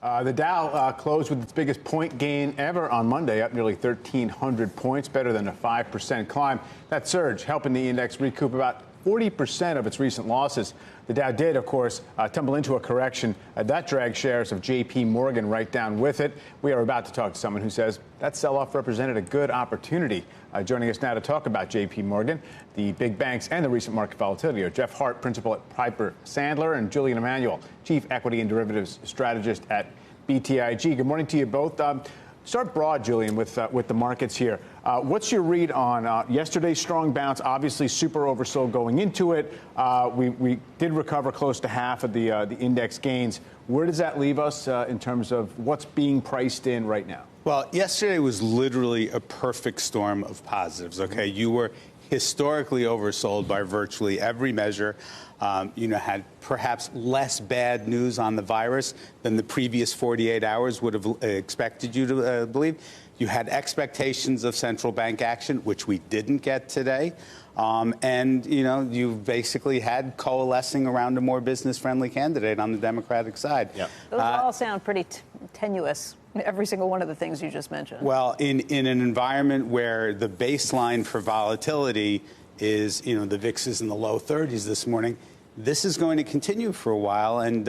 The Dow closed with its biggest point gain ever on Monday, up nearly 1,300 points, better than a 5% climb. That surge helping the index recoup about 40% of its recent losses. The Dow did, of course, tumble into a correction. That dragged shares of JPMorgan right down with it. We are about to talk to someone who says that sell-off represented a good opportunity. Joining us now to talk about JPMorgan, the big banks, and the recent market volatility are Jeff Harte, principal at Piper Sandler, and Julian Emanuel, chief equity and derivatives strategist at BTIG. Good morning to you both. Start broad, Julian, with the markets here. What's your read on yesterday's strong bounce? Obviously, super oversold going into it. We did recover close to half of the index gains. Where does that leave us in terms of what's being priced in right now? Well, yesterday was literally a perfect storm of positives. Okay, you were historically oversold by virtually every measure. Had perhaps less bad news on the virus than the previous 48 hours would have expected you to believe. You had expectations of central bank action, which we didn't get today. You basically had coalescing around a more business-friendly candidate on the Democratic side. Yep. Those all sound pretty tenuous, every single one of the things you just mentioned. Well, in an environment where the baseline for volatility is, the VIX is in the low 30s this morning, this is going to continue for a while, and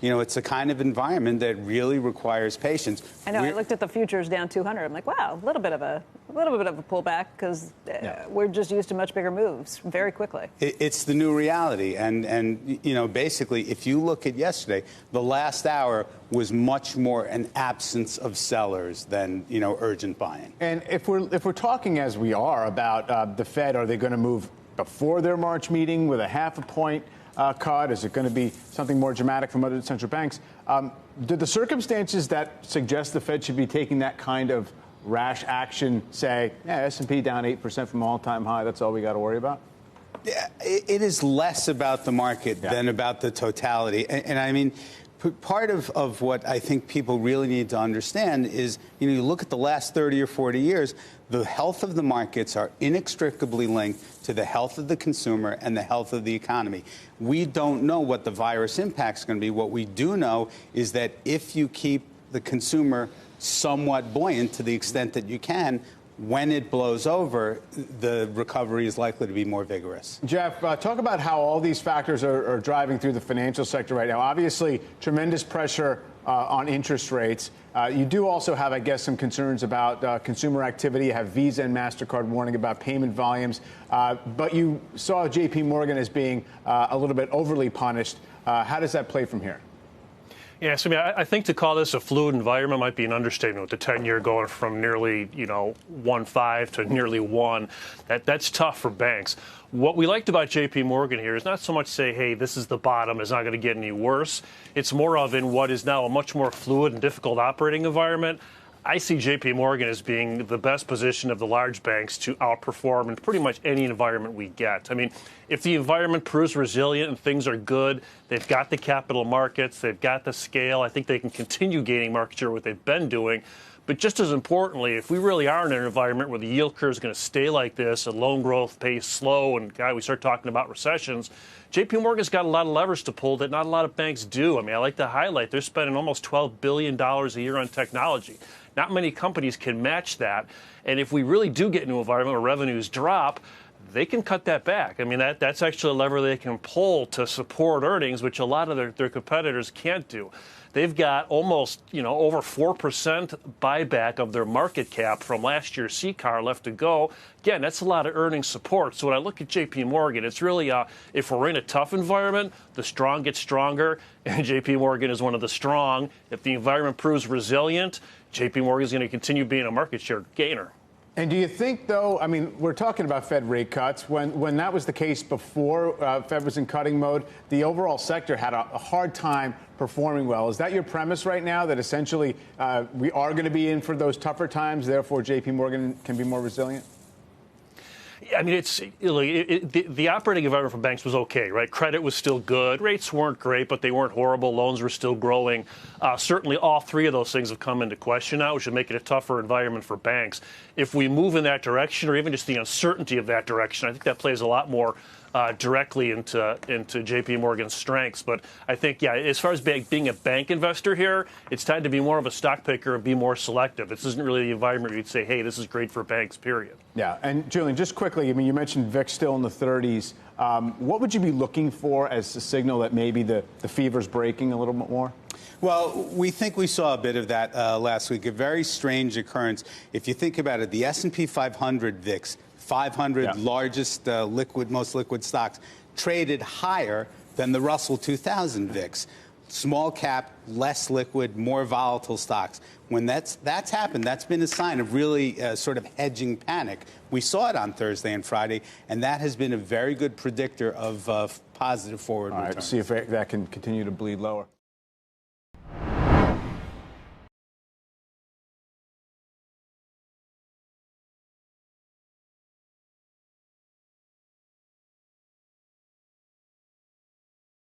it's a kind of environment that really requires patience. I know. I looked at the futures down 200. I'm like, wow, a little bit of a pullback because we're just used to much bigger moves very quickly. It's the new reality, and basically, if you look at yesterday, the last hour was much more an absence of sellers than urgent buying. And if we're talking as we are about the Fed, are they going to move before their March meeting with a half a point cut? Is it going to be something more dramatic from other central banks? Do the circumstances that suggest the Fed should be taking that kind of rash action say, S&P down 8% from all-time high, that's all we got to worry about? Yeah, it is less about the market than about the totality. And I mean, part of what I think people really need to understand is, you look at the last 30 or 40 years, the health of the markets are inextricably linked to the health of the consumer and the health of the economy. We don't know what the virus impact is going to be. What we do know is that if you keep the consumer somewhat buoyant to the extent that you can, when it blows over, the recovery is likely to be more vigorous. Jeff, talk about how all these factors are driving through the financial sector right now. Obviously, tremendous pressure on interest rates. You do also have, I guess, some concerns about consumer activity. You have Visa and MasterCard warning about payment volumes. But you saw JPMorgan as being a little bit overly punished. How does that play from here? Yes, I think to call this a fluid environment might be an understatement with the 10-year going from nearly, 1.5 to nearly 1. That's tough for banks. What we liked about JPMorgan here is not so much say, hey, this is the bottom, it's not going to get any worse. It's more of in what is now a much more fluid and difficult operating environment. I see JPMorgan as being the best position of the large banks to outperform in pretty much any environment we get. I mean, if the environment proves resilient and things are good, they've got the capital markets, they've got the scale. I think they can continue gaining market share, what they've been doing. But just as importantly, if we really are in an environment where the yield curve is going to stay like this and loan growth pace slow and, we start talking about recessions, JPMorgan's got a lot of levers to pull that not a lot of banks do. I mean, I like to highlight they're spending almost $12 billion a year on technology. Not many companies can match that. And if we really do get into an environment where revenues drop, they can cut that back. I mean, that's actually a lever they can pull to support earnings, which a lot of their competitors can't do. They've got almost, over 4% buyback of their market cap from last year's CCAR left to go. Again, that's a lot of earnings support. So when I look at JPMorgan, it's really, if we're in a tough environment, the strong get stronger, and JPMorgan is one of the strong. If the environment proves resilient, JPMorgan is going to continue being a market share gainer. And do you think, though, I mean, we're talking about Fed rate cuts. When that was the case before Fed was in cutting mode, the overall sector had a hard time performing well. Is that your premise right now, that essentially we are going to be in for those tougher times, therefore JPMorgan can be more resilient? I mean, the operating environment for banks was okay, right? Credit was still good. Rates weren't great, but they weren't horrible. Loans were still growing. Certainly all three of those things have come into question now, which should make it a tougher environment for banks. If we move in that direction, or even just the uncertainty of that direction, I think that plays a lot more directly into JPMorgan's strengths. But I think, yeah, as far as being a bank investor here, it's time to be more of a stock picker and be more selective. This isn't really the environment where you'd say, hey, this is great for banks, period. Yeah, and Julian, just quickly, I mean, you mentioned VIX still in the 30s. What would you be looking for as a signal that maybe the fever's breaking a little bit more? Well, we think we saw a bit of that last week, a very strange occurrence. If you think about it, the S&P 500 VIX, 500 largest most liquid stocks, traded higher than the Russell 2000 VIX. Small cap, less liquid, more volatile stocks. When that's happened, that's been a sign of really sort of hedging panic. We saw it on Thursday and Friday, and that has been a very good predictor of positive forward returns. All right, see if that can continue to bleed lower.